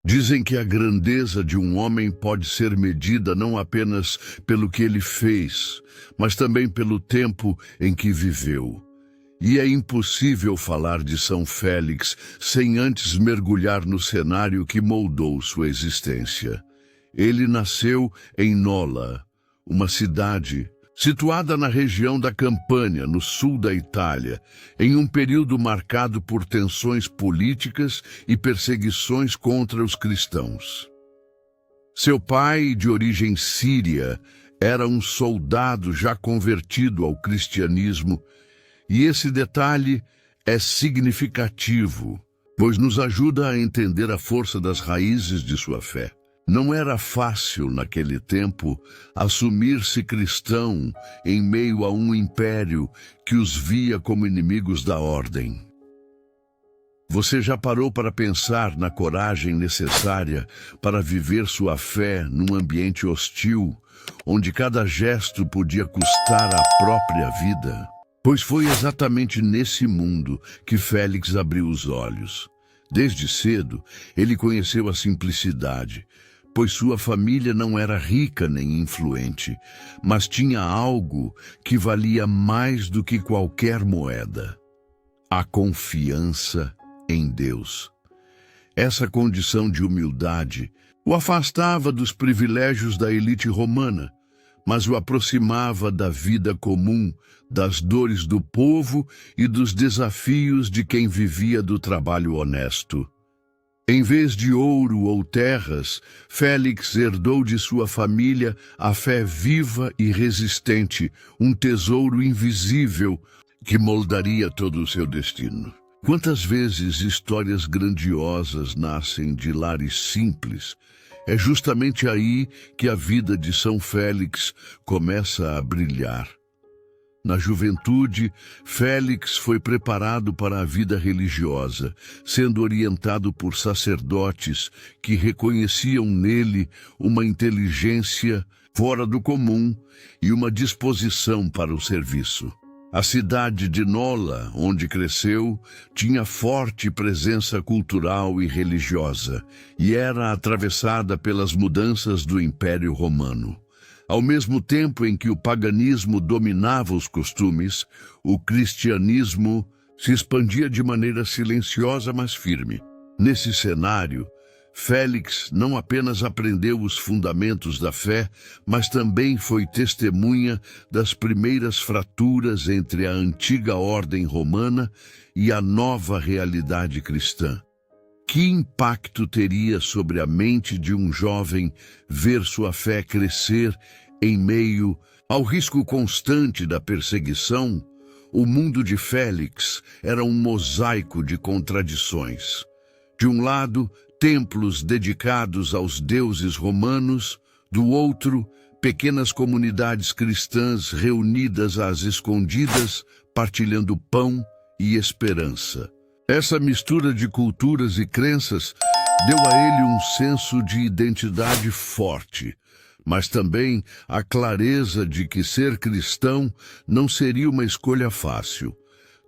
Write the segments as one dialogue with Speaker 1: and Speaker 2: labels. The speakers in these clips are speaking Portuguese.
Speaker 1: Dizem que a grandeza de um homem pode ser medida não apenas pelo que ele fez, mas também pelo tempo em que viveu. E é impossível falar de São Félix sem antes mergulhar no cenário que moldou sua existência. Ele nasceu em Nola, uma cidade situada na região da Campânia, no sul da Itália, em um período marcado por tensões políticas e perseguições contra os cristãos. Seu pai, de origem síria, era um soldado já convertido ao cristianismo, e esse detalhe é significativo, pois nos ajuda a entender a força das raízes de sua fé. Não era fácil, naquele tempo, assumir-se cristão em meio a um império que os via como inimigos da ordem. Você já parou para pensar na coragem necessária para viver sua fé num ambiente hostil, onde cada gesto podia custar a própria vida? Pois foi exatamente nesse mundo que Félix abriu os olhos. Desde cedo, ele conheceu a simplicidade, pois sua família não era rica nem influente, mas tinha algo que valia mais do que qualquer moeda: a confiança em Deus. Essa condição de humildade o afastava dos privilégios da elite romana, mas o aproximava da vida comum, das dores do povo e dos desafios de quem vivia do trabalho honesto. Em vez de ouro ou terras, Félix herdou de sua família a fé viva e resistente, um tesouro invisível que moldaria todo o seu destino. Quantas vezes histórias grandiosas nascem de lares simples? É justamente aí que a vida de São Félix começa a brilhar. Na juventude, Félix foi preparado para a vida religiosa, sendo orientado por sacerdotes que reconheciam nele uma inteligência fora do comum e uma disposição para o serviço. A cidade de Nola, onde cresceu, tinha forte presença cultural e religiosa, e era atravessada pelas mudanças do Império Romano. Ao mesmo tempo em que o paganismo dominava os costumes, o cristianismo se expandia de maneira silenciosa, mas firme. Nesse cenário, Félix não apenas aprendeu os fundamentos da fé, mas também foi testemunha das primeiras fraturas entre a antiga ordem romana e a nova realidade cristã. Que impacto teria sobre a mente de um jovem ver sua fé crescer em meio ao risco constante da perseguição? O mundo de Félix era um mosaico de contradições. De um lado, templos dedicados aos deuses romanos, do outro, pequenas comunidades cristãs reunidas às escondidas, partilhando pão e esperança. Essa mistura de culturas e crenças deu a ele um senso de identidade forte, mas também a clareza de que ser cristão não seria uma escolha fácil.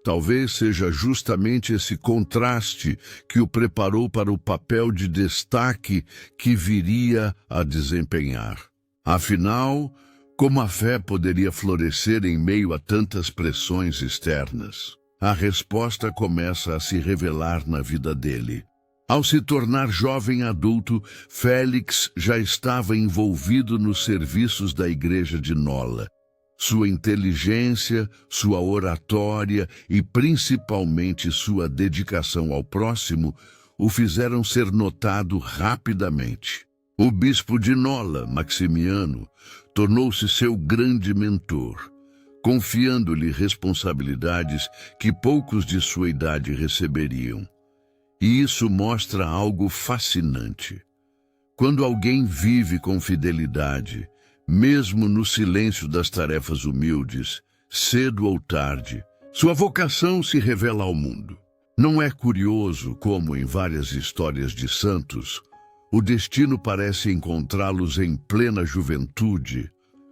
Speaker 1: Talvez seja justamente esse contraste que o preparou para o papel de destaque que viria a desempenhar. Afinal, como a fé poderia florescer em meio a tantas pressões externas? A resposta começa a se revelar na vida dele. Ao se tornar jovem adulto, Félix já estava envolvido nos serviços da igreja de Nola. Sua inteligência, sua oratória e principalmente sua dedicação ao próximo o fizeram ser notado rapidamente. O bispo de Nola, Maximiano, tornou-se seu grande mentor, confiando-lhe responsabilidades que poucos de sua idade receberiam. E isso mostra algo fascinante. Quando alguém vive com fidelidade, mesmo no silêncio das tarefas humildes, cedo ou tarde, sua vocação se revela ao mundo. Não é curioso como, em várias histórias de santos, o destino parece encontrá-los em plena juventude,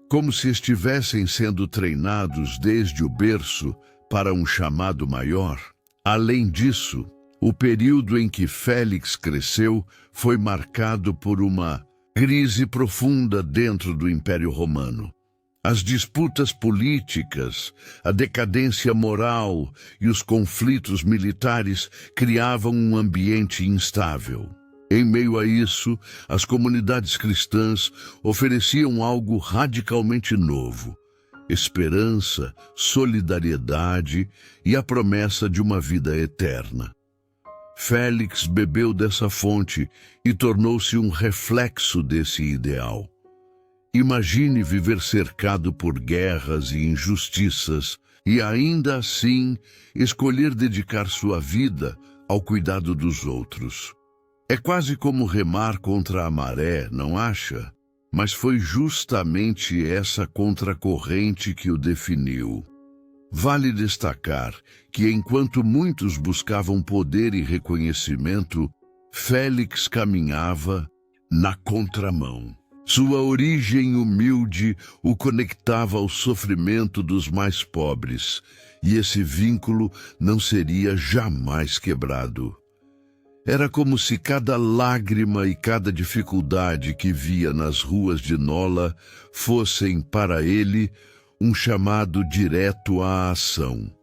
Speaker 1: como se estivessem sendo treinados desde o berço para um chamado maior? Além disso, O período em que Félix cresceu foi marcado por uma crise profunda dentro do Império Romano. As disputas políticas, a decadência moral e os conflitos militares criavam um ambiente instável. Em meio a isso, as comunidades cristãs ofereciam algo radicalmente novo: esperança, solidariedade e a promessa de uma vida eterna. Félix bebeu dessa fonte e tornou-se um reflexo desse ideal. Imagine viver cercado por guerras e injustiças e ainda assim escolher dedicar sua vida ao cuidado dos outros. É quase como remar contra a maré, não acha? Mas foi justamente essa contracorrente que o definiu. Vale destacar que, enquanto muitos buscavam poder e reconhecimento, Félix caminhava na contramão. Sua origem humilde o conectava ao sofrimento dos mais pobres, e esse vínculo não seria jamais quebrado. Era como se cada lágrima e cada dificuldade que via nas ruas de Nola fossem, para ele, um chamado direto à ação.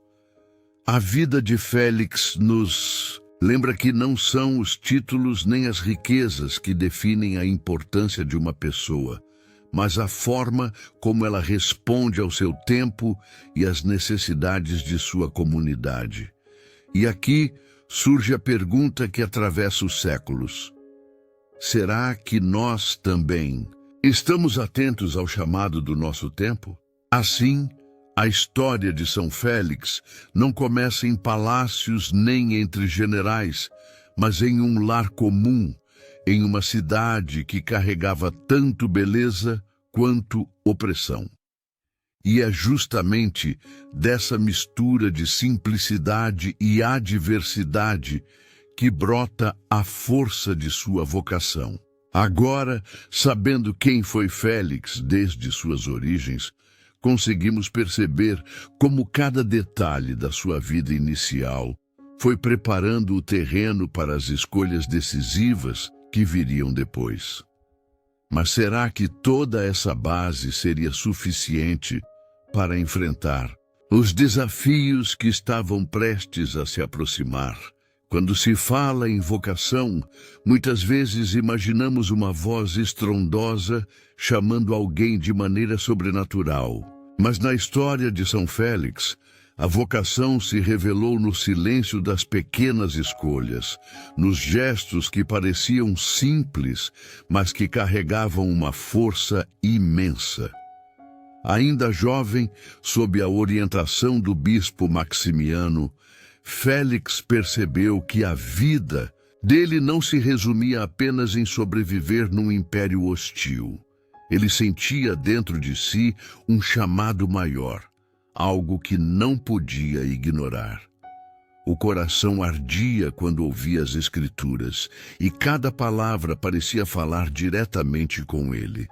Speaker 1: A vida de Félix nos lembra que não são os títulos nem as riquezas que definem a importância de uma pessoa, mas a forma como ela responde ao seu tempo e às necessidades de sua comunidade. E aqui surge a pergunta que atravessa os séculos: será que nós também estamos atentos ao chamado do nosso tempo? Assim, a história de São Félix não começa em palácios nem entre generais, mas em um lar comum, em uma cidade que carregava tanto beleza quanto opressão. E é justamente dessa mistura de simplicidade e adversidade que brota a força de sua vocação. Agora, sabendo quem foi Félix desde suas origens, conseguimos perceber como cada detalhe da sua vida inicial foi preparando o terreno para as escolhas decisivas que viriam depois. Mas será que toda essa base seria suficiente para enfrentar os desafios que estavam prestes a se aproximar? Quando se fala em vocação, muitas vezes imaginamos uma voz estrondosa chamando alguém de maneira sobrenatural. Mas na história de São Félix, a vocação se revelou no silêncio das pequenas escolhas, nos gestos que pareciam simples, mas que carregavam uma força imensa. Ainda jovem, sob a orientação do bispo Maximiano, Félix percebeu que a vida dele não se resumia apenas em sobreviver num império hostil. Ele sentia dentro de si um chamado maior, algo que não podia ignorar. O coração ardia quando ouvia as Escrituras, e cada palavra parecia falar diretamente com ele.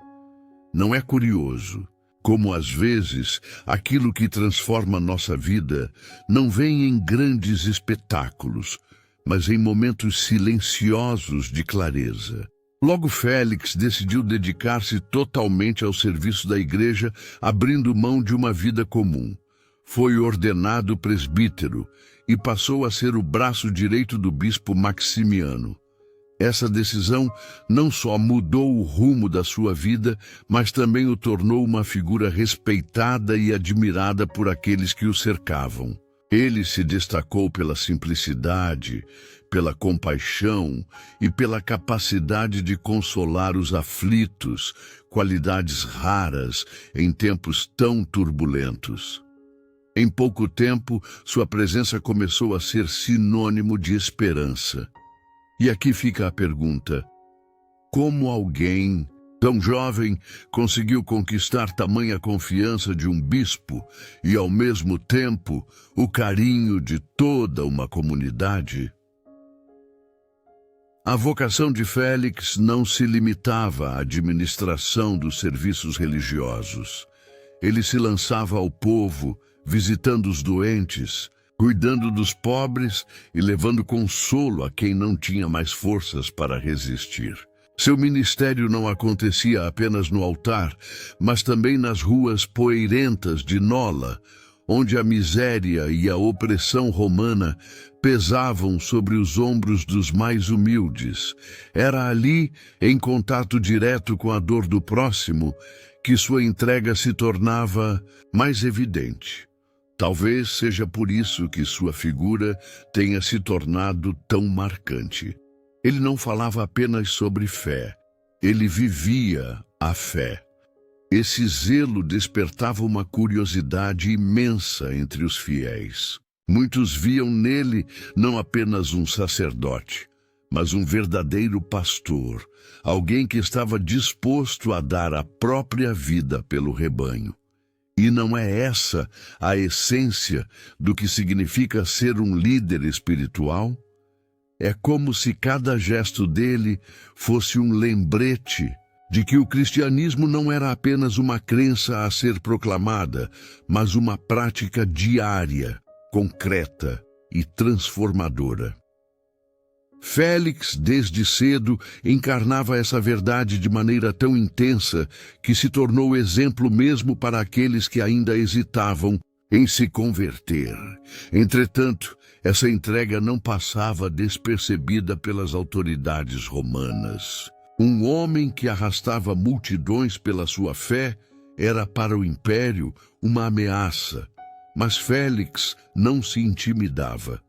Speaker 1: Não é curioso como, às vezes, aquilo que transforma nossa vida não vem em grandes espetáculos, mas em momentos silenciosos de clareza. Logo, Félix decidiu dedicar-se totalmente ao serviço da igreja, abrindo mão de uma vida comum. Foi ordenado presbítero e passou a ser o braço direito do bispo Maximiano. Essa decisão não só mudou o rumo da sua vida, mas também o tornou uma figura respeitada e admirada por aqueles que o cercavam. Ele se destacou pela simplicidade, pela compaixão e pela capacidade de consolar os aflitos, qualidades raras em tempos tão turbulentos. Em pouco tempo, sua presença começou a ser sinônimo de esperança. E aqui fica a pergunta: como alguém tão jovem conseguiu conquistar tamanha confiança de um bispo e, ao mesmo tempo, o carinho de toda uma comunidade? A vocação de Félix não se limitava à administração dos serviços religiosos. Ele se lançava ao povo, visitando os doentes, cuidando dos pobres e levando consolo a quem não tinha mais forças para resistir. Seu ministério não acontecia apenas no altar, mas também nas ruas poeirentas de Nola, onde a miséria e a opressão romana pesavam sobre os ombros dos mais humildes. Era ali, em contato direto com a dor do próximo, que sua entrega se tornava mais evidente. Talvez seja por isso que sua figura tenha se tornado tão marcante. Ele não falava apenas sobre fé, ele vivia a fé. Esse zelo despertava uma curiosidade imensa entre os fiéis. Muitos viam nele não apenas um sacerdote, mas um verdadeiro pastor, alguém que estava disposto a dar a própria vida pelo rebanho. E não é essa a essência do que significa ser um líder espiritual? É como se cada gesto dele fosse um lembrete de que o cristianismo não era apenas uma crença a ser proclamada, mas uma prática diária, concreta e transformadora. Félix, desde cedo, encarnava essa verdade de maneira tão intensa que se tornou exemplo mesmo para aqueles que ainda hesitavam em se converter. Entretanto, essa entrega não passava despercebida pelas autoridades romanas. Um homem que arrastava multidões pela sua fé era para o império uma ameaça, mas Félix não se intimidava.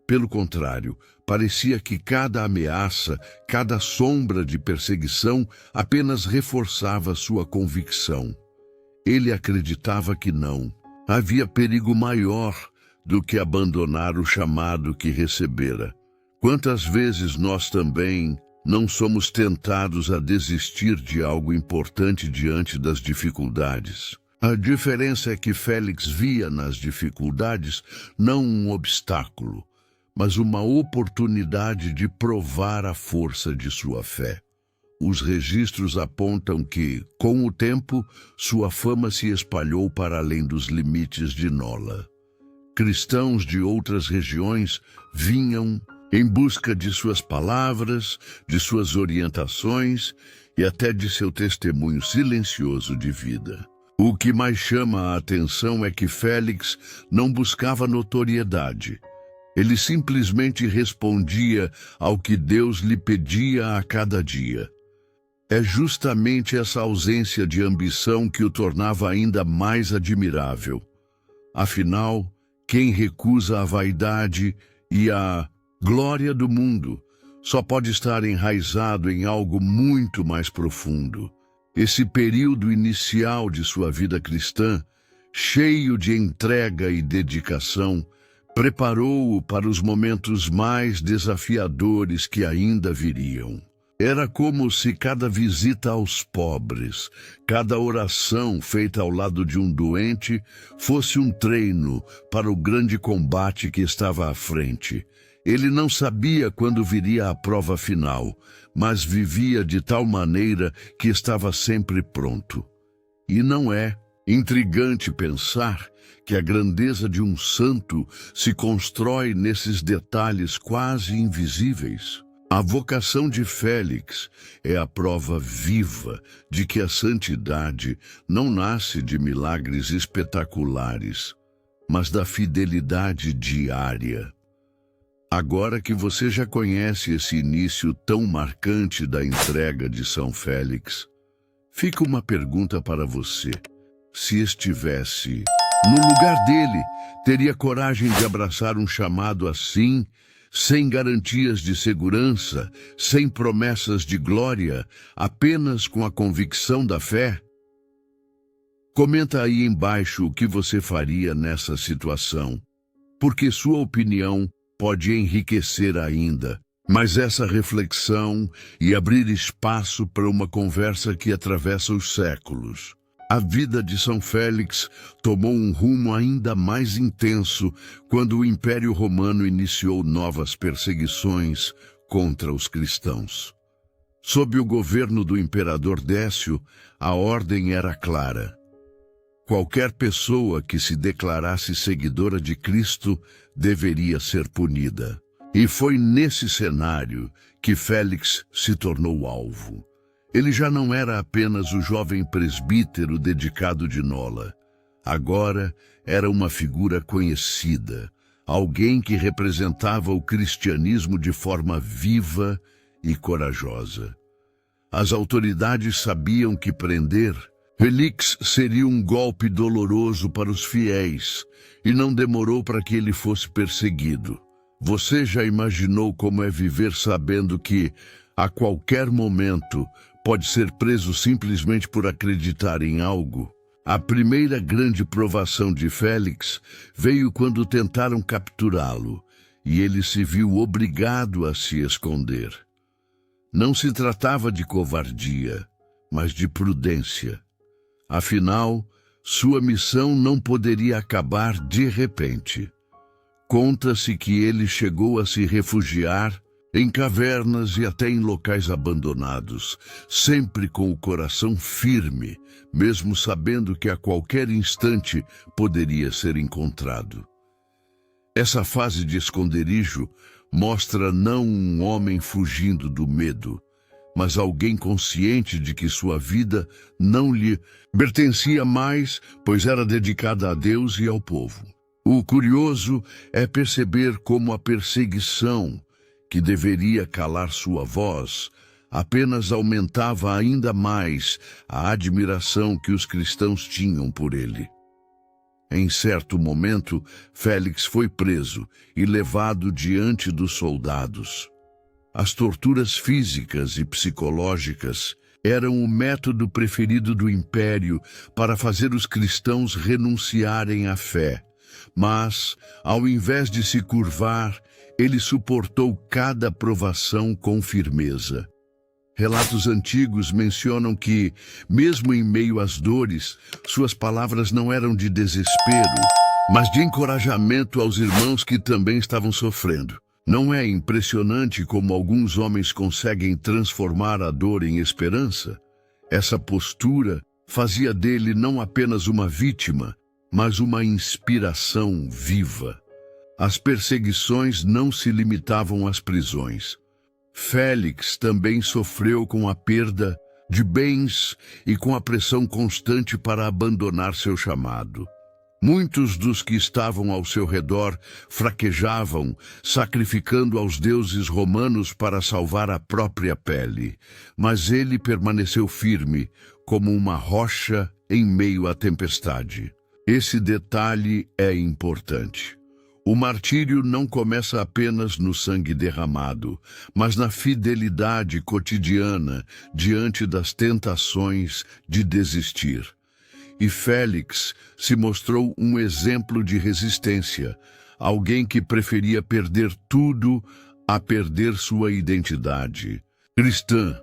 Speaker 1: Pelo contrário, parecia que cada ameaça, cada sombra de perseguição apenas reforçava sua convicção. Ele acreditava que não. Havia perigo maior do que abandonar o chamado que recebera. Quantas vezes nós também não somos tentados a desistir de algo importante diante das dificuldades? A diferença é que Félix via nas dificuldades não um obstáculo, mas uma oportunidade de provar a força de sua fé. Os registros apontam que, com o tempo, sua fama se espalhou para além dos limites de Nola. Cristãos de outras regiões vinham em busca de suas palavras, de suas orientações e até de seu testemunho silencioso de vida. O que mais chama a atenção é que Félix não buscava notoriedade. Ele simplesmente respondia ao que Deus lhe pedia a cada dia. É justamente essa ausência de ambição que o tornava ainda mais admirável. Afinal, quem recusa a vaidade e a glória do mundo só pode estar enraizado em algo muito mais profundo. Esse período inicial de sua vida cristã, cheio de entrega e dedicação, preparou-o para os momentos mais desafiadores que ainda viriam. Era como se cada visita aos pobres, cada oração feita ao lado de um doente, fosse um treino para o grande combate que estava à frente. Ele não sabia quando viria a prova final, mas vivia de tal maneira que estava sempre pronto. E não é intrigante pensar que a grandeza de um santo se constrói nesses detalhes quase invisíveis? A vocação de Félix é a prova viva de que a santidade não nasce de milagres espetaculares, mas da fidelidade diária. Agora que você já conhece esse início tão marcante da entrega de São Félix, fica uma pergunta para você. Se estivesse no lugar dele, teria coragem de abraçar um chamado assim, sem garantias de segurança, sem promessas de glória, apenas com a convicção da fé? Comenta aí embaixo o que você faria nessa situação, porque sua opinião pode enriquecer ainda, mas essa reflexão e abrir espaço para uma conversa que atravessa os séculos. A vida de São Félix tomou um rumo ainda mais intenso quando o Império Romano iniciou novas perseguições contra os cristãos. Sob o governo do imperador Décio, a ordem era clara: Qualquer pessoa que se declarasse seguidora de Cristo deveria ser punida. E foi nesse cenário que Félix se tornou alvo. Ele já não era apenas o jovem presbítero dedicado de Nola. Agora era uma figura conhecida, alguém que representava o cristianismo de forma viva e corajosa. As autoridades sabiam que prender Félix seria um golpe doloroso para os fiéis, e não demorou para que ele fosse perseguido. Você já imaginou como é viver sabendo que, a qualquer momento, pode ser preso simplesmente por acreditar em algo? A primeira grande provação de Félix veio quando tentaram capturá-lo, e ele se viu obrigado a se esconder. Não se tratava de covardia, mas de prudência. Afinal, sua missão não poderia acabar de repente. Conta-se que ele chegou a se refugiar em cavernas e até em locais abandonados, sempre com o coração firme, mesmo sabendo que a qualquer instante poderia ser encontrado. Essa fase de esconderijo mostra não um homem fugindo do medo, mas alguém consciente de que sua vida não lhe pertencia mais, pois era dedicada a Deus e ao povo. O curioso é perceber como a perseguição, que deveria calar sua voz, apenas aumentava ainda mais a admiração que os cristãos tinham por ele. Em certo momento, Félix foi preso e levado diante dos soldados. As torturas físicas e psicológicas eram o método preferido do império para fazer os cristãos renunciarem à fé. Mas, ao invés de se curvar, ele suportou cada provação com firmeza. Relatos antigos mencionam que, mesmo em meio às dores, suas palavras não eram de desespero, mas de encorajamento aos irmãos que também estavam sofrendo. Não é impressionante como alguns homens conseguem transformar a dor em esperança? Essa postura fazia dele não apenas uma vítima, mas uma inspiração viva. As perseguições não se limitavam às prisões. Félix também sofreu com a perda de bens e com a pressão constante para abandonar seu chamado. Muitos dos que estavam ao seu redor fraquejavam, sacrificando aos deuses romanos para salvar a própria pele. Mas ele permaneceu firme, como uma rocha em meio à tempestade. Esse detalhe é importante. O martírio não começa apenas no sangue derramado, mas na fidelidade cotidiana diante das tentações de desistir. E Félix se mostrou um exemplo de resistência, alguém que preferia perder tudo a perder sua identidade cristã.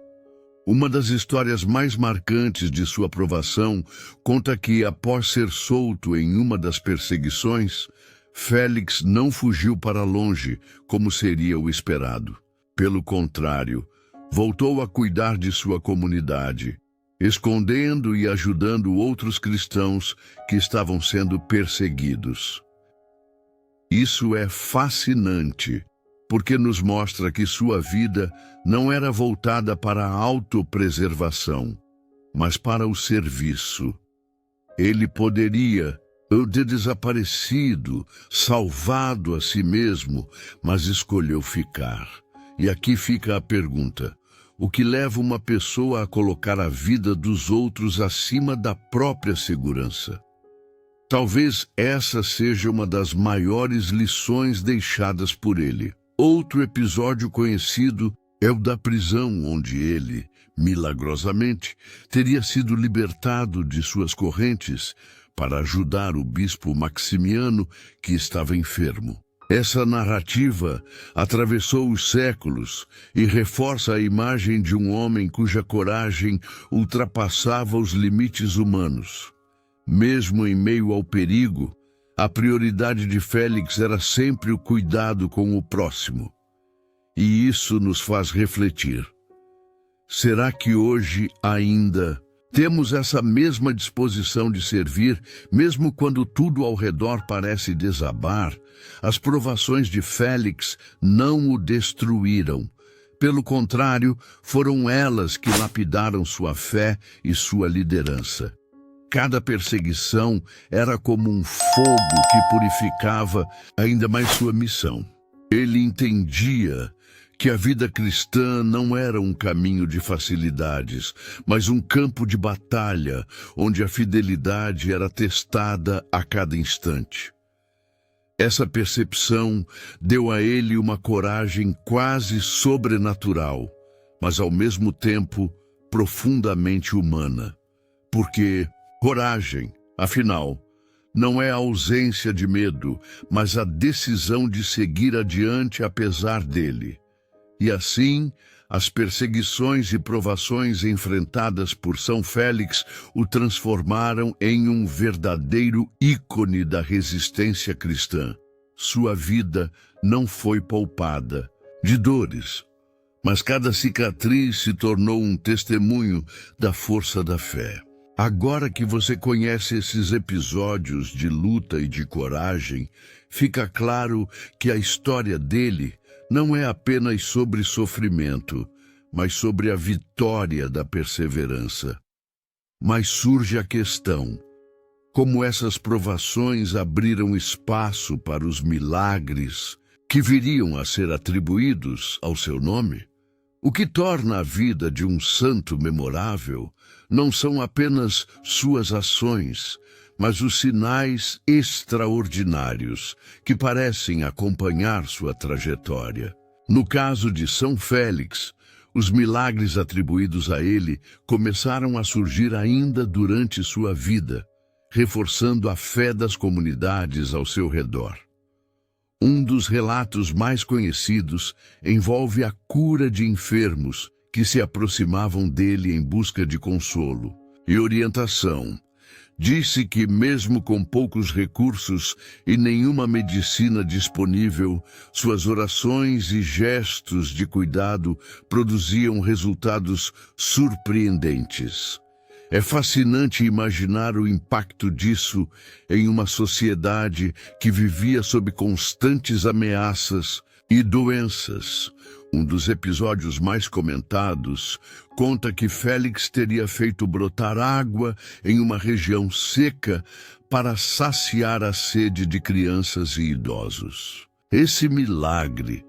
Speaker 1: Uma das histórias mais marcantes de sua provação conta que, após ser solto em uma das perseguições, Félix não fugiu para longe, como seria o esperado. Pelo contrário, voltou a cuidar de sua comunidade, escondendo e ajudando outros cristãos que estavam sendo perseguidos. Isso é fascinante, porque nos mostra que sua vida não era voltada para a autopreservação, mas para o serviço. Ele poderia ter desaparecido, salvado a si mesmo, mas escolheu ficar. E aqui fica a pergunta: o que leva uma pessoa a colocar a vida dos outros acima da própria segurança? Talvez essa seja uma das maiores lições deixadas por ele. Outro episódio conhecido é o da prisão, onde ele, milagrosamente, teria sido libertado de suas correntes para ajudar o bispo Maximiano, que estava enfermo. Essa narrativa atravessou os séculos e reforça a imagem de um homem cuja coragem ultrapassava os limites humanos. Mesmo em meio ao perigo, a prioridade de Félix era sempre o cuidado com o próximo. E isso nos faz refletir. Será que hoje ainda Temos essa mesma disposição de servir, mesmo quando tudo ao redor parece desabar. As provações de Félix não o destruíram. Pelo contrário, foram elas que lapidaram sua fé e sua liderança. Cada perseguição era como um fogo que purificava ainda mais sua missão. Ele entendia que a vida cristã não era um caminho de facilidades, mas um campo de batalha, onde a fidelidade era testada a cada instante. Essa percepção deu a ele uma coragem quase sobrenatural, mas ao mesmo tempo profundamente humana. Porque coragem, afinal, não é a ausência de medo, mas a decisão de seguir adiante apesar dele. E assim, as perseguições e provações enfrentadas por São Félix o transformaram em um verdadeiro ícone da resistência cristã. Sua vida não foi poupada de dores, mas cada cicatriz se tornou um testemunho da força da fé. Agora que você conhece esses episódios de luta e de coragem, fica claro que a história dele não é apenas sobre sofrimento, mas sobre a vitória da perseverança. Mas surge a questão: como essas provações abriram espaço para os milagres que viriam a ser atribuídos ao seu nome? O que torna a vida de um santo memorável não são apenas suas ações, mas os sinais extraordinários que parecem acompanhar sua trajetória. No caso de São Félix, os milagres atribuídos a ele começaram a surgir ainda durante sua vida, reforçando a fé das comunidades ao seu redor. Um dos relatos mais conhecidos envolve a cura de enfermos que se aproximavam dele em busca de consolo e orientação. Disse que, mesmo com poucos recursos e nenhuma medicina disponível, suas orações e gestos de cuidado produziam resultados surpreendentes. É fascinante imaginar o impacto disso em uma sociedade que vivia sob constantes ameaças e doenças. Um dos episódios mais comentados conta que Félix teria feito brotar água em uma região seca para saciar a sede de crianças e idosos. Esse milagre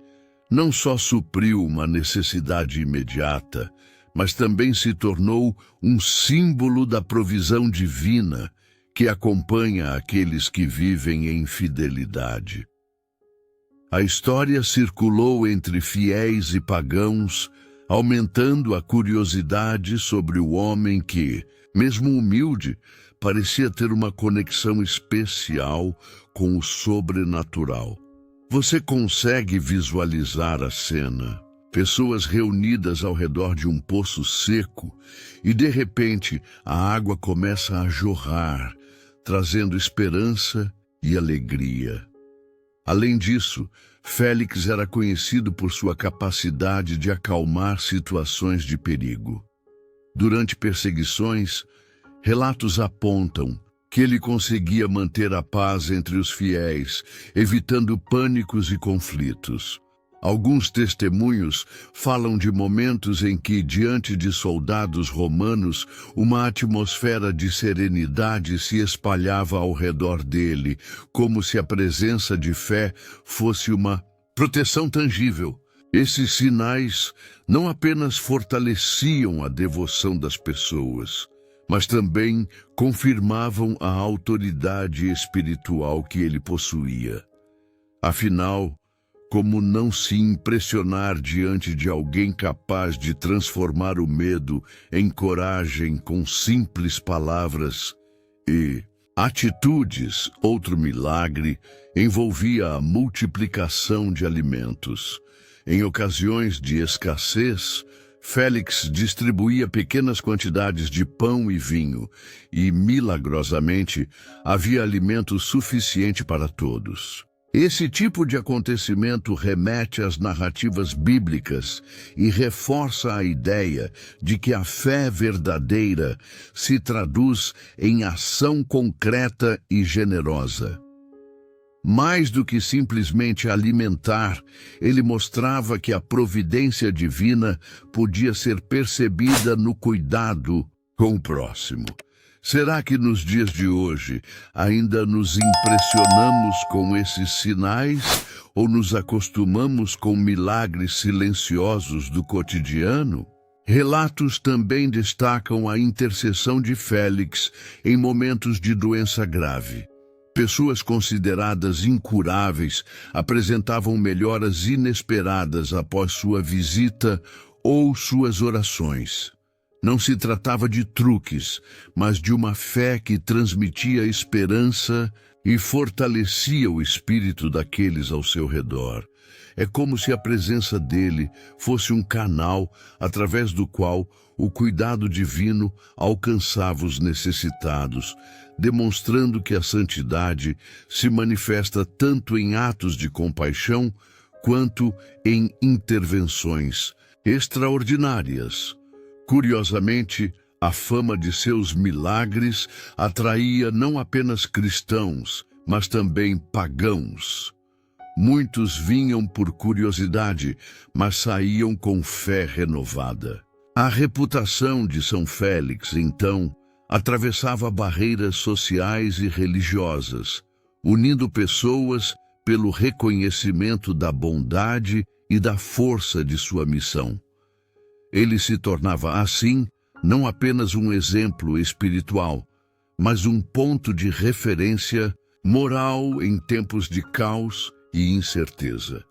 Speaker 1: não só supriu uma necessidade imediata, mas também se tornou um símbolo da provisão divina que acompanha aqueles que vivem em fidelidade. A história circulou entre fiéis e pagãos, aumentando a curiosidade sobre o homem que, mesmo humilde, parecia ter uma conexão especial com o sobrenatural. Você consegue visualizar a cena? Pessoas reunidas ao redor de um poço seco e, de repente, a água começa a jorrar, trazendo esperança e alegria. Além disso, Félix era conhecido por sua capacidade de acalmar situações de perigo. Durante perseguições, relatos apontam que ele conseguia manter a paz entre os fiéis, evitando pânicos e conflitos. Alguns testemunhos falam de momentos em que, diante de soldados romanos, uma atmosfera de serenidade se espalhava ao redor dele, como se a presença de fé fosse uma proteção tangível. Esses sinais não apenas fortaleciam a devoção das pessoas, mas também confirmavam a autoridade espiritual que ele possuía. Afinal, como não se impressionar diante de alguém capaz de transformar o medo em coragem com simples palavras e atitudes? Outro milagre envolvia a multiplicação de alimentos. Em ocasiões de escassez, Félix distribuía pequenas quantidades de pão e vinho, e, milagrosamente, havia alimento suficiente para todos. Esse tipo de acontecimento remete às narrativas bíblicas e reforça a ideia de que a fé verdadeira se traduz em ação concreta e generosa. Mais do que simplesmente alimentar, ele mostrava que a providência divina podia ser percebida no cuidado com o próximo. Será que nos dias de hoje ainda nos impressionamos com esses sinais ou nos acostumamos com milagres silenciosos do cotidiano? Relatos também destacam a intercessão de Félix em momentos de doença grave. Pessoas consideradas incuráveis apresentavam melhoras inesperadas após sua visita ou suas orações. Não se tratava de truques, mas de uma fé que transmitia esperança e fortalecia o espírito daqueles ao seu redor. É como se a presença dele fosse um canal através do qual o cuidado divino alcançava os necessitados, demonstrando que a santidade se manifesta tanto em atos de compaixão quanto em intervenções extraordinárias. Curiosamente, a fama de seus milagres atraía não apenas cristãos, mas também pagãos. Muitos vinham por curiosidade, mas saíam com fé renovada. A reputação de São Félix, então, atravessava barreiras sociais e religiosas, unindo pessoas pelo reconhecimento da bondade e da força de sua missão. Ele se tornava, assim, não apenas um exemplo espiritual, mas um ponto de referência moral em tempos de caos e incerteza.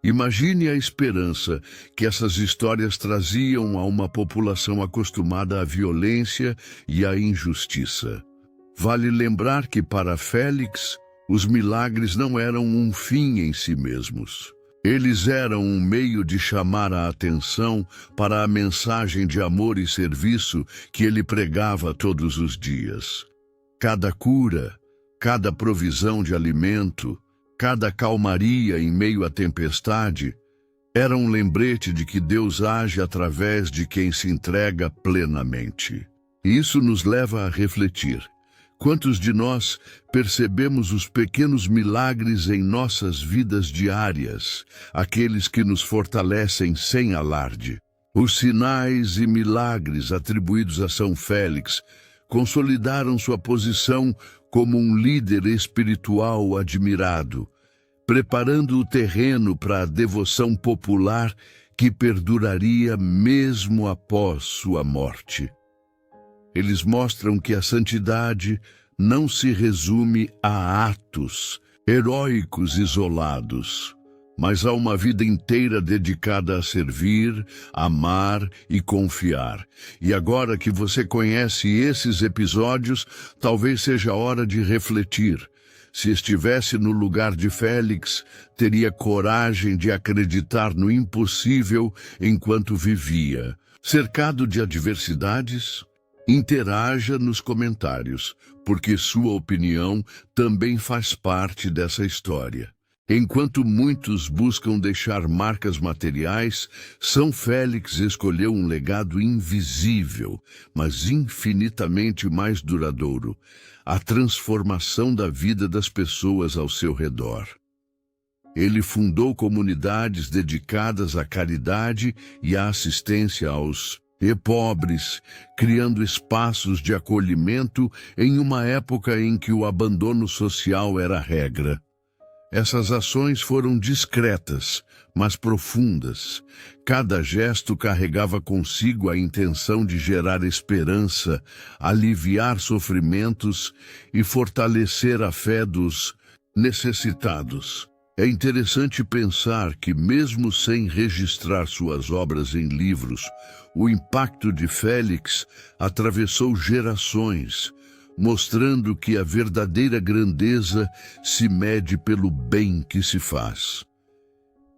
Speaker 1: Imagine a esperança que essas histórias traziam a uma população acostumada à violência e à injustiça. Vale lembrar que, para Félix, os milagres não eram um fim em si mesmos. Eles eram um meio de chamar a atenção para a mensagem de amor e serviço que ele pregava todos os dias. Cada cura, cada provisão de alimento, cada calmaria em meio à tempestade, era um lembrete de que Deus age através de quem se entrega plenamente. Isso nos leva a refletir. Quantos de nós percebemos os pequenos milagres em nossas vidas diárias, aqueles que nos fortalecem sem alarde? Os sinais e milagres atribuídos a São Félix consolidaram sua posição como um líder espiritual admirado, preparando o terreno para a devoção popular que perduraria mesmo após sua morte. Eles mostram que a santidade não se resume a atos heróicos isolados, mas a uma vida inteira dedicada a servir, amar e confiar. E agora que você conhece esses episódios, talvez seja a hora de refletir. Se estivesse no lugar de Félix, teria coragem de acreditar no impossível enquanto vivia. Cercado de adversidades, interaja nos comentários, porque sua opinião também faz parte dessa história. Enquanto muitos buscam deixar marcas materiais, São Félix escolheu um legado invisível, mas infinitamente mais duradouro: a transformação da vida das pessoas ao seu redor. Ele fundou comunidades dedicadas à caridade e à assistência aos pobres, criando espaços de acolhimento em uma época em que o abandono social era regra. Essas ações foram discretas, mas profundas. Cada gesto carregava consigo a intenção de gerar esperança, aliviar sofrimentos e fortalecer a fé dos necessitados. É interessante pensar que, mesmo sem registrar suas obras em livros, o impacto de Félix atravessou gerações, mostrando que a verdadeira grandeza se mede pelo bem que se faz.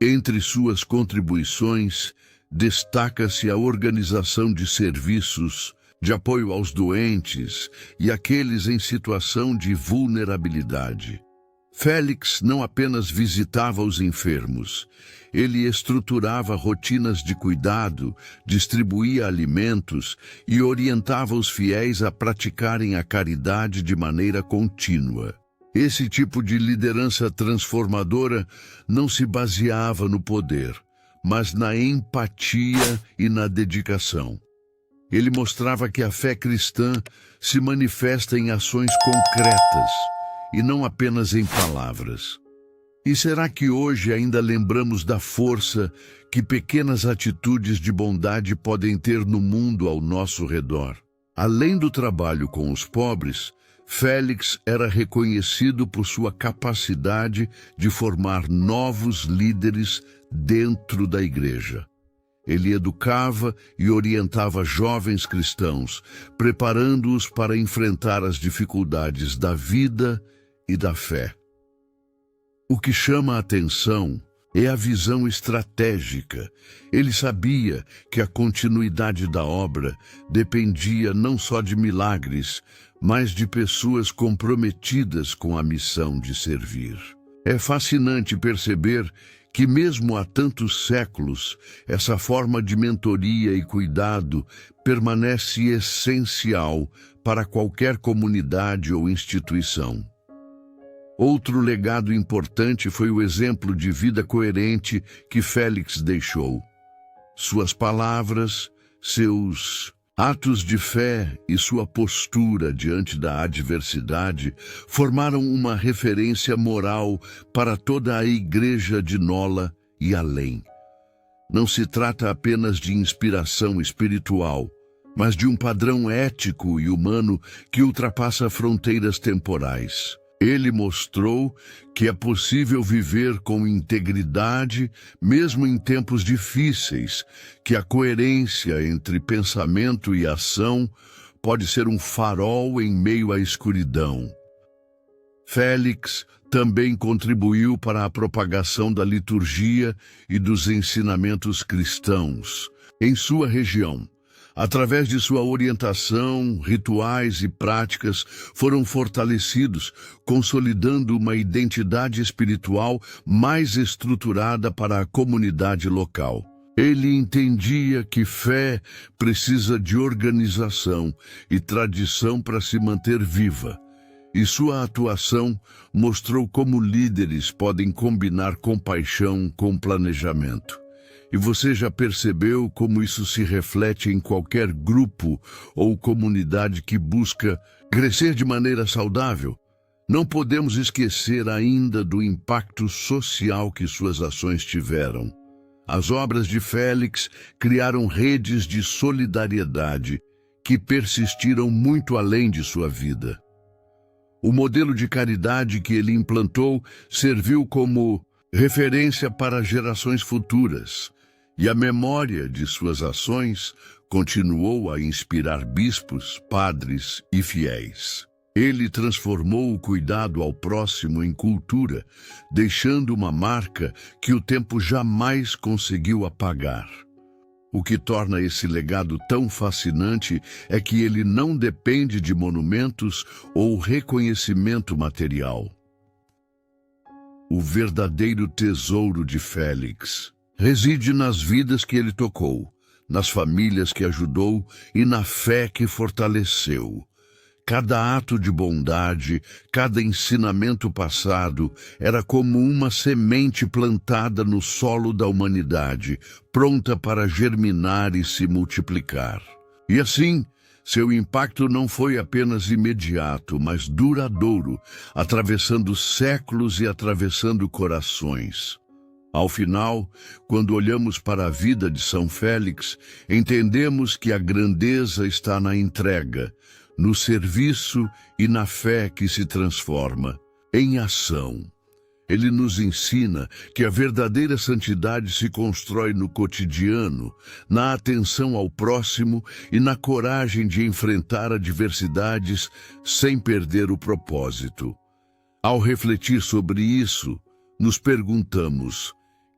Speaker 1: Entre suas contribuições, destaca-se a organização de serviços de apoio aos doentes e aqueles em situação de vulnerabilidade. Félix não apenas visitava os enfermos, ele estruturava rotinas de cuidado, distribuía alimentos e orientava os fiéis a praticarem a caridade de maneira contínua. Esse tipo de liderança transformadora não se baseava no poder, mas na empatia e na dedicação. Ele mostrava que a fé cristã se manifesta em ações concretas e não apenas em palavras. E será que hoje ainda lembramos da força que pequenas atitudes de bondade podem ter no mundo ao nosso redor? Além do trabalho com os pobres, Félix era reconhecido por sua capacidade de formar novos líderes dentro da igreja. Ele educava e orientava jovens cristãos, preparando-os para enfrentar as dificuldades da vida e da fé. O que chama a atenção é a visão estratégica. Ele sabia que a continuidade da obra dependia não só de milagres, mas de pessoas comprometidas com a missão de servir. É fascinante perceber que mesmo há tantos séculos, essa forma de mentoria e cuidado permanece essencial para qualquer comunidade ou instituição. Outro legado importante foi o exemplo de vida coerente que Félix deixou. Suas palavras, seus atos de fé e sua postura diante da adversidade formaram uma referência moral para toda a igreja de Nola e além. Não se trata apenas de inspiração espiritual, mas de um padrão ético e humano que ultrapassa fronteiras temporais. Ele mostrou que é possível viver com integridade, mesmo em tempos difíceis, que a coerência entre pensamento e ação pode ser um farol em meio à escuridão. Félix também contribuiu para a propagação da liturgia e dos ensinamentos cristãos em sua região. Através de sua orientação, rituais e práticas foram fortalecidos, consolidando uma identidade espiritual mais estruturada para a comunidade local. Ele entendia que fé precisa de organização e tradição para se manter viva, e sua atuação mostrou como líderes podem combinar compaixão com planejamento. E você já percebeu como isso se reflete em qualquer grupo ou comunidade que busca crescer de maneira saudável? Não podemos esquecer ainda do impacto social que suas ações tiveram. As obras de Félix criaram redes de solidariedade que persistiram muito além de sua vida. O modelo de caridade que ele implantou serviu como referência para gerações futuras. E a memória de suas ações continuou a inspirar bispos, padres e fiéis. Ele transformou o cuidado ao próximo em cultura, deixando uma marca que o tempo jamais conseguiu apagar. O que torna esse legado tão fascinante é que ele não depende de monumentos ou reconhecimento material. O verdadeiro tesouro de Félix reside nas vidas que ele tocou, nas famílias que ajudou e na fé que fortaleceu. Cada ato de bondade, cada ensinamento passado era como uma semente plantada no solo da humanidade, pronta para germinar e se multiplicar. E assim, seu impacto não foi apenas imediato, mas duradouro, atravessando séculos e atravessando corações. Ao final, quando olhamos para a vida de São Félix, entendemos que a grandeza está na entrega, no serviço e na fé que se transforma em ação. Ele nos ensina que a verdadeira santidade se constrói no cotidiano, na atenção ao próximo e na coragem de enfrentar adversidades sem perder o propósito. Ao refletir sobre isso, nos perguntamos: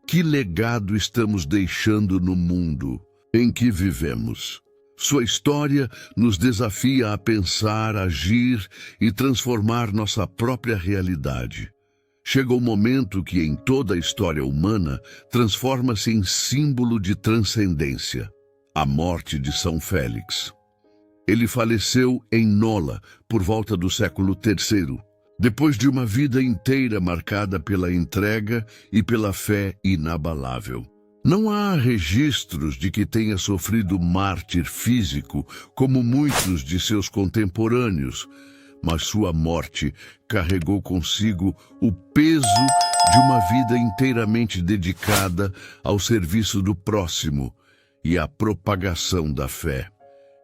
Speaker 1: que legado estamos deixando no mundo em que vivemos? Sua história nos desafia a pensar, agir e transformar nossa própria realidade. Chega o momento que, em toda a história humana, transforma-se em símbolo de transcendência: a morte de São Félix. Ele faleceu em Nola, por volta do século III, depois de uma vida inteira marcada pela entrega e pela fé inabalável. Não há registros de que tenha sofrido mártir físico, como muitos de seus contemporâneos, mas sua morte carregou consigo o peso de uma vida inteiramente dedicada ao serviço do próximo e à propagação da fé.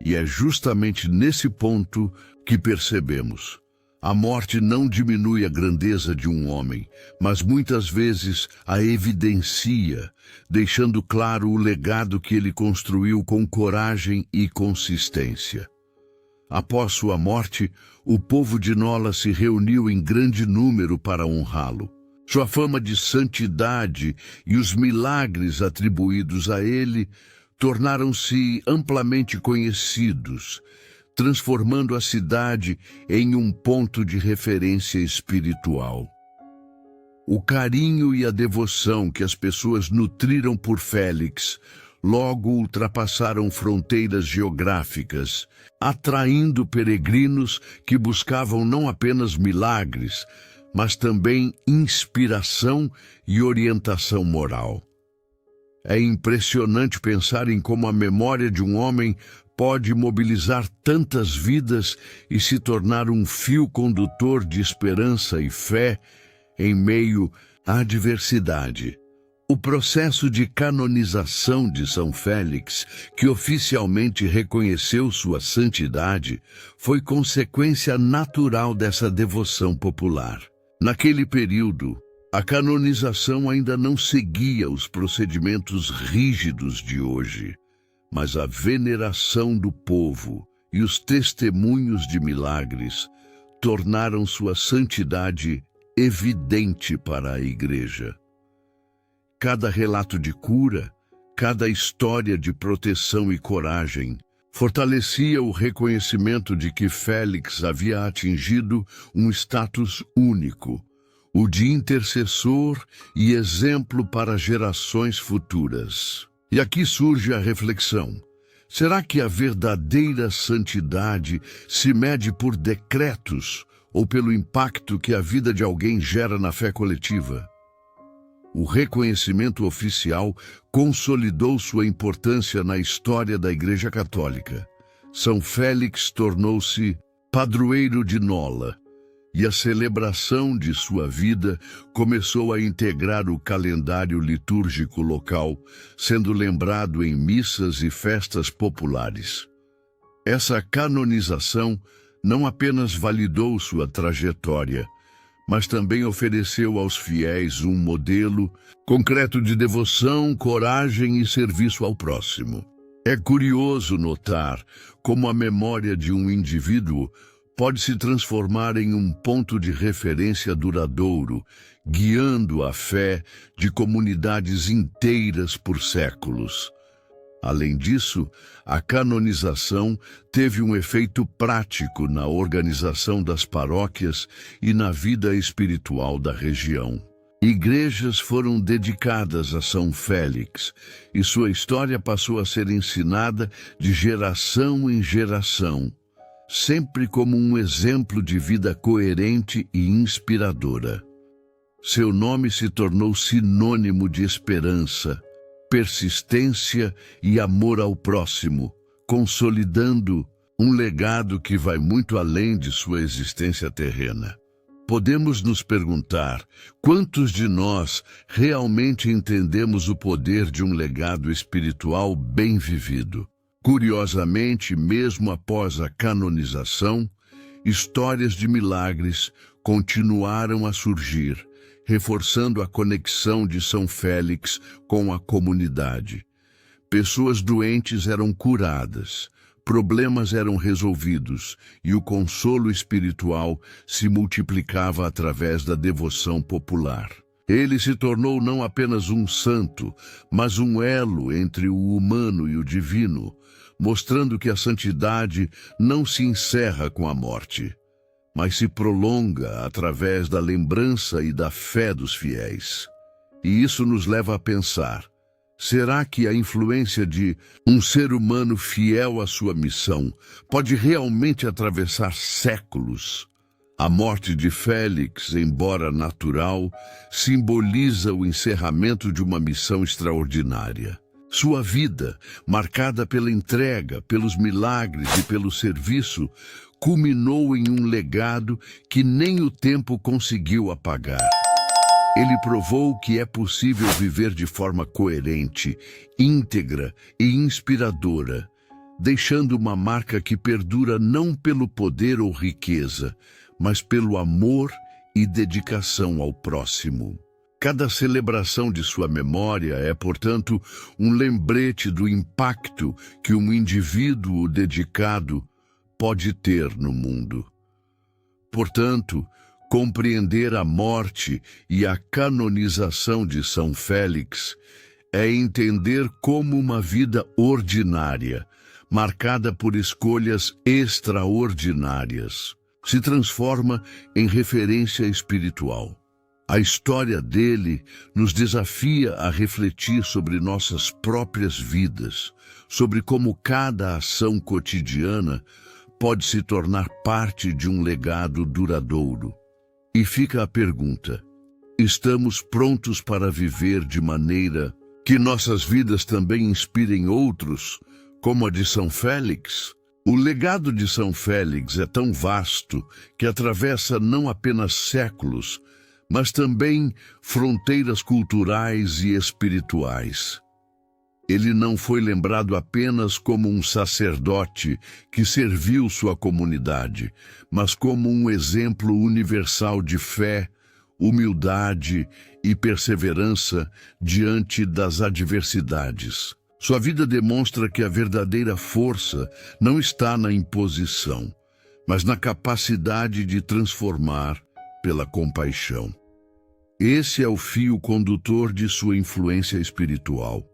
Speaker 1: E é justamente nesse ponto que percebemos: a morte não diminui a grandeza de um homem, mas muitas vezes a evidencia, deixando claro o legado que ele construiu com coragem e consistência. Após sua morte, o povo de Nola se reuniu em grande número para honrá-lo. Sua fama de santidade e os milagres atribuídos a ele tornaram-se amplamente conhecidos, transformando a cidade em um ponto de referência espiritual. O carinho e a devoção que as pessoas nutriram por Félix logo ultrapassaram fronteiras geográficas, atraindo peregrinos que buscavam não apenas milagres, mas também inspiração e orientação moral. É impressionante pensar em como a memória de um homem pode mobilizar tantas vidas e se tornar um fio condutor de esperança e fé em meio à adversidade. O processo de canonização de São Félix, que oficialmente reconheceu sua santidade, foi consequência natural dessa devoção popular. Naquele período, a canonização ainda não seguia os procedimentos rígidos de hoje, mas a veneração do povo e os testemunhos de milagres tornaram sua santidade evidente para a Igreja. Cada relato de cura, cada história de proteção e coragem, fortalecia o reconhecimento de que Félix havia atingido um status único, o de intercessor e exemplo para gerações futuras. E aqui surge a reflexão: será que a verdadeira santidade se mede por decretos ou pelo impacto que a vida de alguém gera na fé coletiva? O reconhecimento oficial consolidou sua importância na história da Igreja Católica. São Félix tornou-se padroeiro de Nola, e a celebração de sua vida começou a integrar o calendário litúrgico local, sendo lembrado em missas e festas populares. Essa canonização não apenas validou sua trajetória, mas também ofereceu aos fiéis um modelo concreto de devoção, coragem e serviço ao próximo. É curioso notar como a memória de um indivíduo pode se transformar em um ponto de referência duradouro, guiando a fé de comunidades inteiras por séculos. Além disso, a canonização teve um efeito prático na organização das paróquias e na vida espiritual da região. Igrejas foram dedicadas a São Félix, e sua história passou a ser ensinada de geração em geração, sempre como um exemplo de vida coerente e inspiradora. Seu nome se tornou sinônimo de esperança, persistência e amor ao próximo, consolidando um legado que vai muito além de sua existência terrena. Podemos nos perguntar: quantos de nós realmente entendemos o poder de um legado espiritual bem vivido? Curiosamente, mesmo após a canonização, histórias de milagres continuaram a surgir, reforçando a conexão de São Félix com a comunidade. Pessoas doentes eram curadas, problemas eram resolvidos e o consolo espiritual se multiplicava através da devoção popular. Ele se tornou não apenas um santo, mas um elo entre o humano e o divino, mostrando que a santidade não se encerra com a morte, mas se prolonga através da lembrança e da fé dos fiéis. E isso nos leva a pensar: será que a influência de um ser humano fiel à sua missão pode realmente atravessar séculos? A morte de Félix, embora natural, simboliza o encerramento de uma missão extraordinária. Sua vida, marcada pela entrega, pelos milagres e pelo serviço, culminou em um legado que nem o tempo conseguiu apagar. Ele provou que é possível viver de forma coerente, íntegra e inspiradora, deixando uma marca que perdura não pelo poder ou riqueza, mas pelo amor e dedicação ao próximo. Cada celebração de sua memória é, portanto, um lembrete do impacto que um indivíduo dedicado pode ter no mundo. Portanto, compreender a morte e a canonização de São Félix é entender como uma vida ordinária, marcada por escolhas extraordinárias, se transforma em referência espiritual. A história dele nos desafia a refletir sobre nossas próprias vidas, sobre como cada ação cotidiana pode se tornar parte de um legado duradouro. E fica a pergunta: estamos prontos para viver de maneira que nossas vidas também inspirem outros, como a de São Félix? O legado de São Félix é tão vasto que atravessa não apenas séculos, mas também fronteiras culturais e espirituais. Ele não foi lembrado apenas como um sacerdote que serviu sua comunidade, mas como um exemplo universal de fé, humildade e perseverança diante das adversidades. Sua vida demonstra que a verdadeira força não está na imposição, mas na capacidade de transformar pela compaixão. Esse é o fio condutor de sua influência espiritual.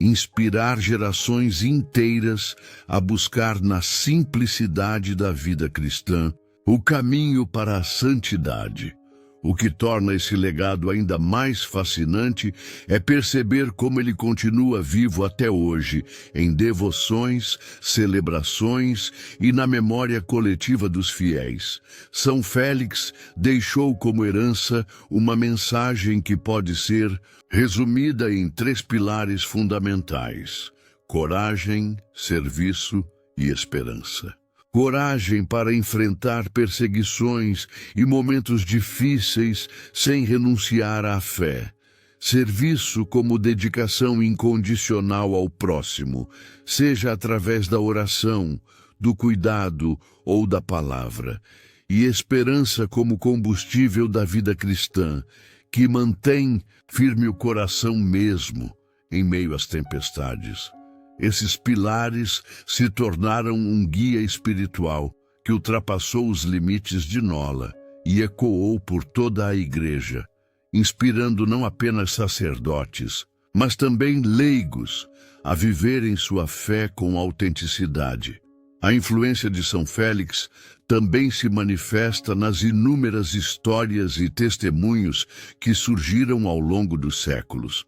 Speaker 1: Inspirar gerações inteiras a buscar na simplicidade da vida cristã o caminho para a santidade. O que torna esse legado ainda mais fascinante é perceber como ele continua vivo até hoje, em devoções, celebrações e na memória coletiva dos fiéis. São Félix deixou como herança uma mensagem que pode ser resumida em 3 pilares fundamentais: coragem, serviço e esperança. Coragem para enfrentar perseguições e momentos difíceis sem renunciar à fé. Serviço como dedicação incondicional ao próximo, seja através da oração, do cuidado ou da palavra. E esperança como combustível da vida cristã, que mantém firme o coração mesmo em meio às tempestades. Esses pilares se tornaram um guia espiritual que ultrapassou os limites de Nola e ecoou por toda a Igreja, inspirando não apenas sacerdotes, mas também leigos a viverem sua fé com autenticidade. A influência de São Félix também se manifesta nas inúmeras histórias e testemunhos que surgiram ao longo dos séculos.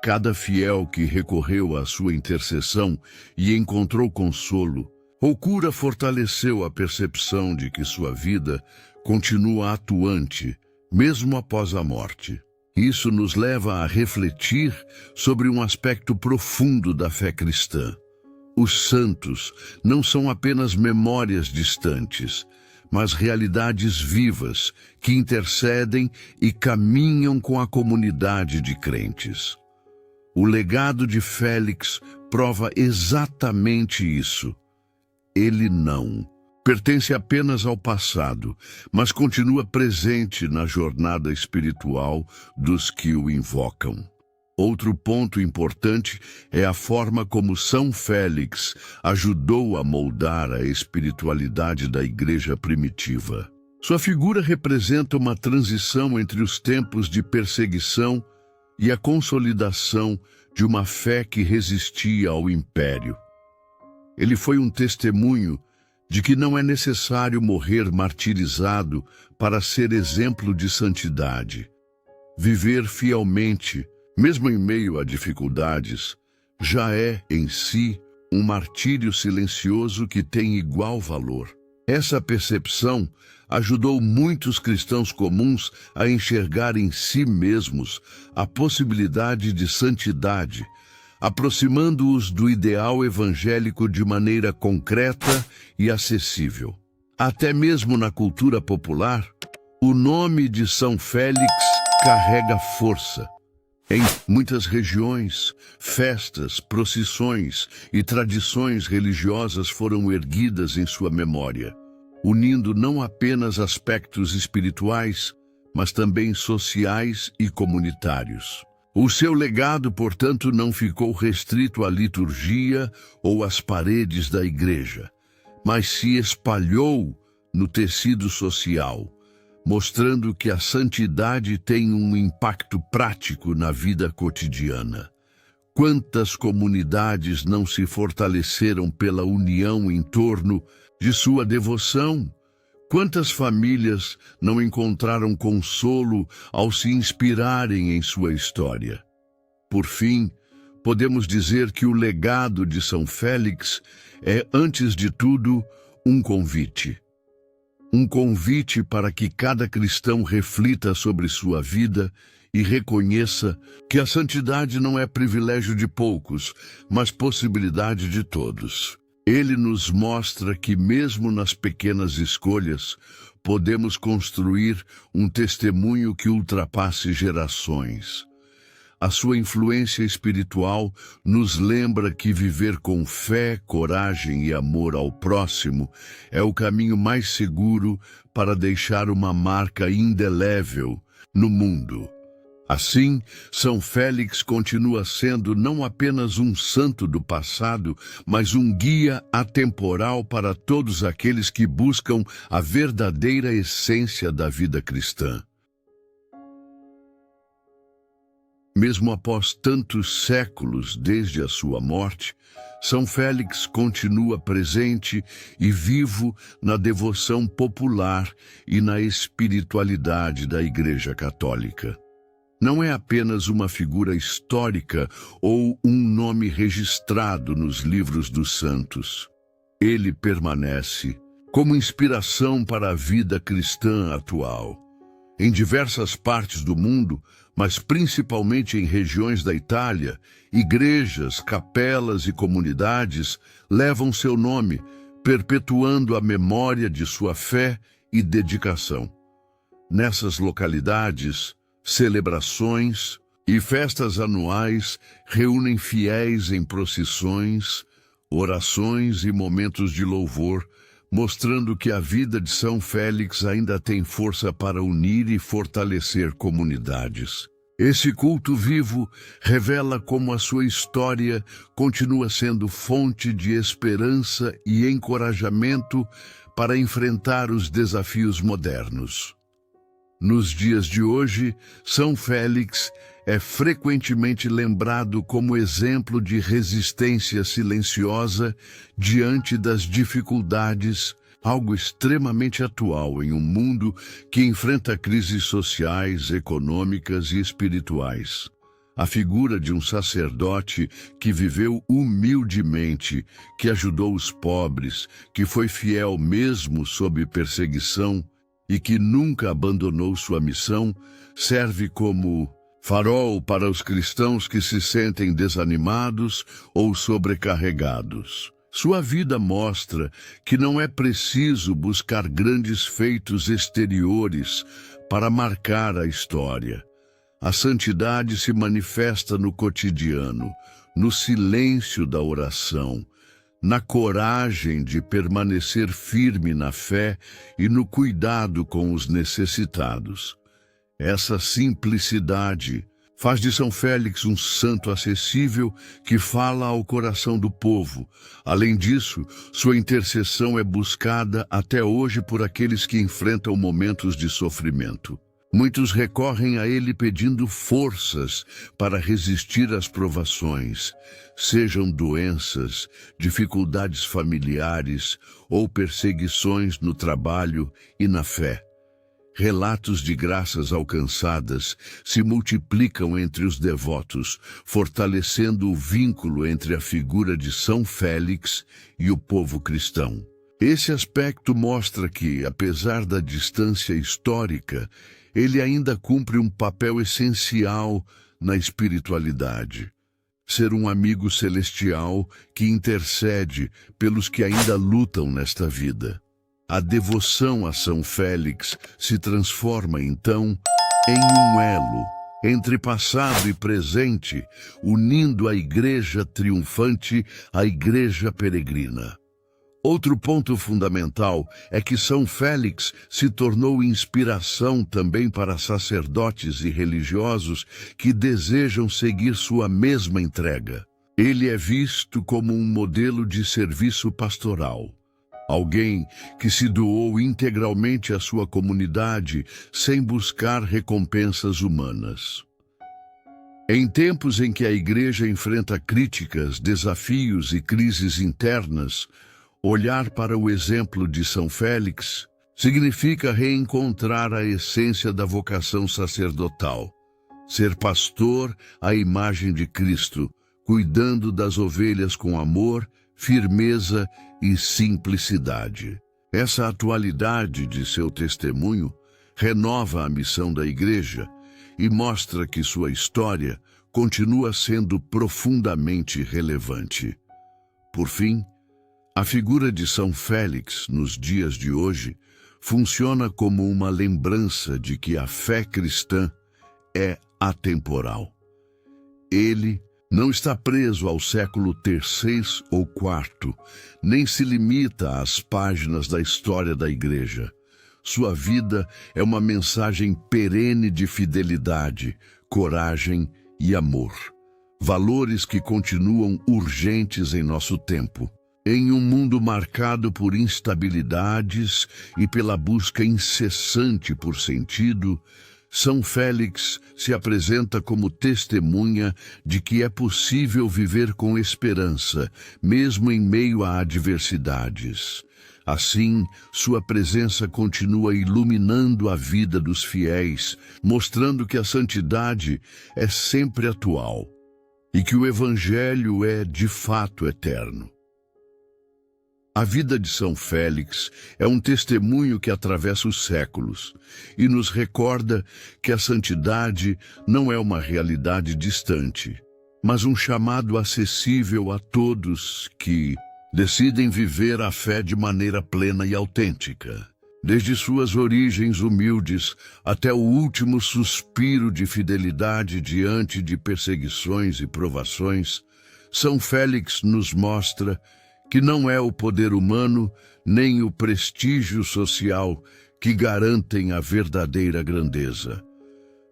Speaker 1: Cada fiel que recorreu à sua intercessão e encontrou consolo ou cura fortaleceu a percepção de que sua vida continua atuante, mesmo após a morte. Isso nos leva a refletir sobre um aspecto profundo da fé cristã. Os santos não são apenas memórias distantes, mas realidades vivas que intercedem e caminham com a comunidade de crentes. O legado de Félix prova exatamente isso. Ele não pertence apenas ao passado, mas continua presente na jornada espiritual dos que o invocam. Outro ponto importante é a forma como São Félix ajudou a moldar a espiritualidade da Igreja primitiva. Sua figura representa uma transição entre os tempos de perseguição e a consolidação de uma fé que resistia ao império. Ele foi um testemunho de que não é necessário morrer martirizado para ser exemplo de santidade. Viver fielmente, mesmo em meio a dificuldades, já é, em si, um martírio silencioso que tem igual valor. Essa percepção ajudou muitos cristãos comuns a enxergar em si mesmos a possibilidade de santidade, aproximando-os do ideal evangélico de maneira concreta e acessível. Até mesmo na cultura popular, o nome de São Félix carrega força. Em muitas regiões, festas, procissões e tradições religiosas foram erguidas em sua memória, unindo não apenas aspectos espirituais, mas também sociais e comunitários. O seu legado, portanto, não ficou restrito à liturgia ou às paredes da igreja, mas se espalhou no tecido social, mostrando que a santidade tem um impacto prático na vida cotidiana. Quantas comunidades não se fortaleceram pela união em torno de sua devoção? Quantas famílias não encontraram consolo ao se inspirarem em sua história? Por fim, podemos dizer que o legado de São Félix é, antes de tudo, um convite. Um convite para que cada cristão reflita sobre sua vida e reconheça que a santidade não é privilégio de poucos, mas possibilidade de todos. Ele nos mostra que, mesmo nas pequenas escolhas, podemos construir um testemunho que ultrapasse gerações. A sua influência espiritual nos lembra que viver com fé, coragem e amor ao próximo é o caminho mais seguro para deixar uma marca indelével no mundo. Assim, São Félix continua sendo não apenas um santo do passado, mas um guia atemporal para todos aqueles que buscam a verdadeira essência da vida cristã. Mesmo após tantos séculos desde a sua morte, São Félix continua presente e vivo na devoção popular e na espiritualidade da Igreja Católica. Não é apenas uma figura histórica ou um nome registrado nos livros dos santos. Ele permanece como inspiração para a vida cristã atual. Em diversas partes do mundo, mas principalmente em regiões da Itália, igrejas, capelas e comunidades levam seu nome, perpetuando a memória de sua fé e dedicação. Nessas localidades, celebrações e festas anuais reúnem fiéis em procissões, orações e momentos de louvor, mostrando que a vida de São Félix ainda tem força para unir e fortalecer comunidades. Esse culto vivo revela como a sua história continua sendo fonte de esperança e encorajamento para enfrentar os desafios modernos. Nos dias de hoje, São Félix é frequentemente lembrado como exemplo de resistência silenciosa diante das dificuldades, algo extremamente atual em um mundo que enfrenta crises sociais, econômicas e espirituais. A figura de um sacerdote que viveu humildemente, que ajudou os pobres, que foi fiel mesmo sob perseguição e que nunca abandonou sua missão, serve como farol para os cristãos que se sentem desanimados ou sobrecarregados. Sua vida mostra que não é preciso buscar grandes feitos exteriores para marcar a história. A santidade se manifesta no cotidiano, no silêncio da oração, na coragem de permanecer firme na fé e no cuidado com os necessitados. Essa simplicidade faz de São Félix um santo acessível que fala ao coração do povo. Além disso, sua intercessão é buscada até hoje por aqueles que enfrentam momentos de sofrimento. Muitos recorrem a ele pedindo forças para resistir às provações, sejam doenças, dificuldades familiares ou perseguições no trabalho e na fé. Relatos de graças alcançadas se multiplicam entre os devotos, fortalecendo o vínculo entre a figura de São Félix e o povo cristão. Esse aspecto mostra que, apesar da distância histórica, ele ainda cumpre um papel essencial na espiritualidade. Ser um amigo celestial que intercede pelos que ainda lutam nesta vida. A devoção a São Félix se transforma, então, em um elo entre passado e presente, unindo a Igreja triunfante à Igreja peregrina. Outro ponto fundamental é que São Félix se tornou inspiração também para sacerdotes e religiosos que desejam seguir sua mesma entrega. Ele é visto como um modelo de serviço pastoral. Alguém que se doou integralmente à sua comunidade sem buscar recompensas humanas. Em tempos em que a Igreja enfrenta críticas, desafios e crises internas, olhar para o exemplo de São Félix significa reencontrar a essência da vocação sacerdotal. Ser pastor à imagem de Cristo, cuidando das ovelhas com amor, firmeza e simplicidade. Essa atualidade de seu testemunho renova a missão da Igreja e mostra que sua história continua sendo profundamente relevante. Por fim, a figura de São Félix, nos dias de hoje, funciona como uma lembrança de que a fé cristã é atemporal. Ele não está preso ao século III ou IV, nem se limita às páginas da história da Igreja. Sua vida é uma mensagem perene de fidelidade, coragem e amor. Valores que continuam urgentes em nosso tempo. Em um mundo marcado por instabilidades e pela busca incessante por sentido, São Félix se apresenta como testemunha de que é possível viver com esperança, mesmo em meio a adversidades. Assim, sua presença continua iluminando a vida dos fiéis, mostrando que a santidade é sempre atual e que o Evangelho é, de fato, eterno. A vida de São Félix é um testemunho que atravessa os séculos e nos recorda que a santidade não é uma realidade distante, mas um chamado acessível a todos que decidem viver a fé de maneira plena e autêntica. Desde suas origens humildes até o último suspiro de fidelidade diante de perseguições e provações, São Félix nos mostra que não é o poder humano nem o prestígio social que garantem a verdadeira grandeza,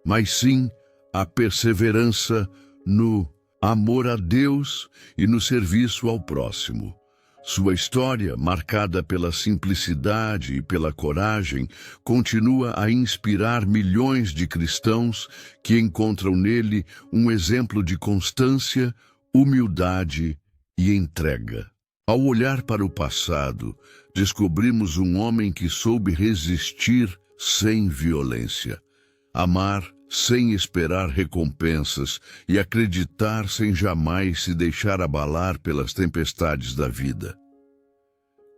Speaker 1: mas sim a perseverança no amor a Deus e no serviço ao próximo. Sua história, marcada pela simplicidade e pela coragem, continua a inspirar milhões de cristãos que encontram nele um exemplo de constância, humildade e entrega. Ao olhar para o passado, descobrimos um homem que soube resistir sem violência, amar sem esperar recompensas e acreditar sem jamais se deixar abalar pelas tempestades da vida.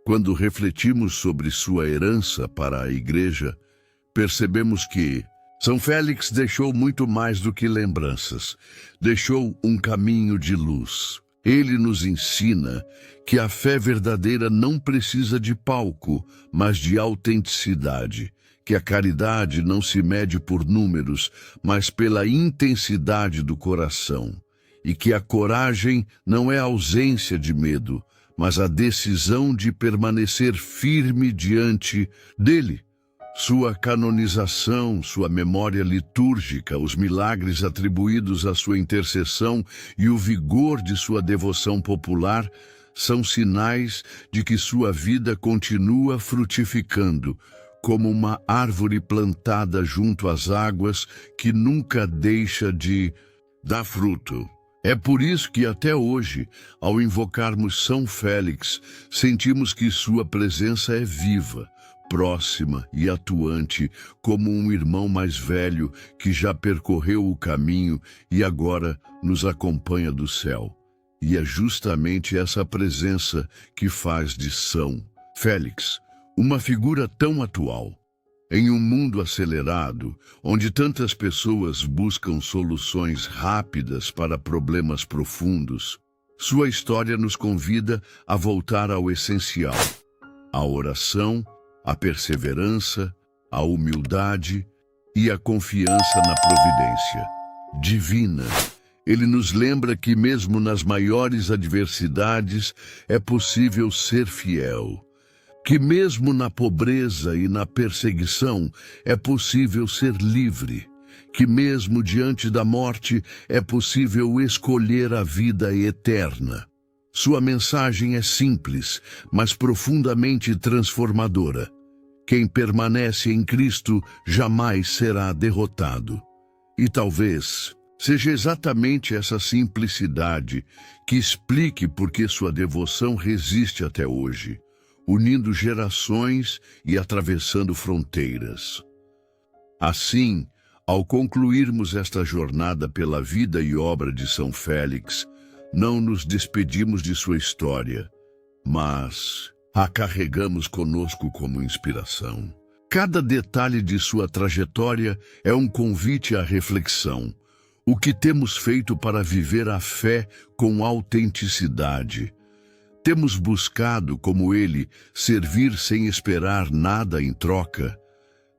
Speaker 1: Quando refletimos sobre sua herança para a Igreja, percebemos que São Félix deixou muito mais do que lembranças, deixou um caminho de luz. Ele nos ensina que a fé verdadeira não precisa de palco, mas de autenticidade, que a caridade não se mede por números, mas pela intensidade do coração, e que a coragem não é ausência de medo, mas a decisão de permanecer firme diante dele. Sua canonização, sua memória litúrgica, os milagres atribuídos à sua intercessão e o vigor de sua devoção popular são sinais de que sua vida continua frutificando, como uma árvore plantada junto às águas que nunca deixa de dar fruto. É por isso que até hoje, ao invocarmos São Félix, sentimos que sua presença é viva, próxima e atuante, como um irmão mais velho que já percorreu o caminho e agora nos acompanha do céu. E é justamente essa presença que faz de São Félix uma figura tão atual. Em um mundo acelerado, onde tantas pessoas buscam soluções rápidas para problemas profundos, sua história nos convida a voltar ao essencial: a oração, a perseverança, a humildade e a confiança na providência divina. Ele nos lembra que mesmo nas maiores adversidades é possível ser fiel, que mesmo na pobreza e na perseguição é possível ser livre, que mesmo diante da morte é possível escolher a vida eterna. Sua mensagem é simples, mas profundamente transformadora. Quem permanece em Cristo jamais será derrotado. E talvez seja exatamente essa simplicidade que explique por que sua devoção resiste até hoje, unindo gerações e atravessando fronteiras. Assim, ao concluirmos esta jornada pela vida e obra de São Félix, não nos despedimos de sua história, mas a carregamos conosco como inspiração. Cada detalhe de sua trajetória é um convite à reflexão. O que temos feito para viver a fé com autenticidade? Temos buscado, como ele, servir sem esperar nada em troca?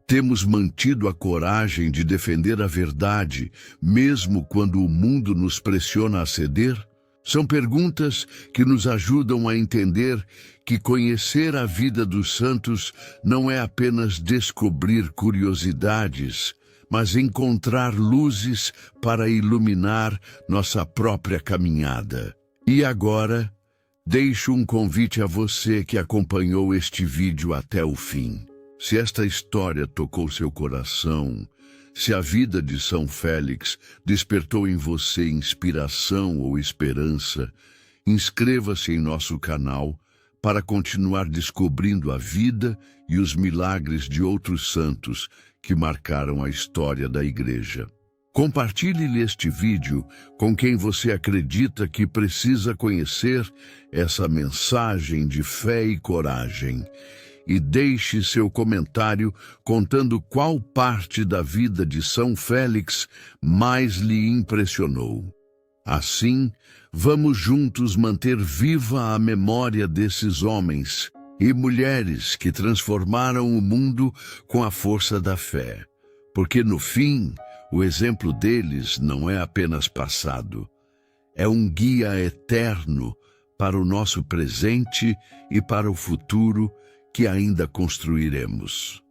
Speaker 1: Temos mantido a coragem de defender a verdade, mesmo quando o mundo nos pressiona a ceder? São perguntas que nos ajudam a entender que conhecer a vida dos santos não é apenas descobrir curiosidades, mas encontrar luzes para iluminar nossa própria caminhada. E agora, deixo um convite a você que acompanhou este vídeo até o fim. Se esta história tocou seu coração, se a vida de São Félix despertou em você inspiração ou esperança, inscreva-se em nosso canal para continuar descobrindo a vida e os milagres de outros santos que marcaram a história da Igreja. Compartilhe este vídeo com quem você acredita que precisa conhecer essa mensagem de fé e coragem. E deixe seu comentário contando qual parte da vida de São Félix mais lhe impressionou. Assim, vamos juntos manter viva a memória desses homens e mulheres que transformaram o mundo com a força da fé. Porque no fim, o exemplo deles não é apenas passado, é um guia eterno para o nosso presente e para o futuro que ainda construiremos.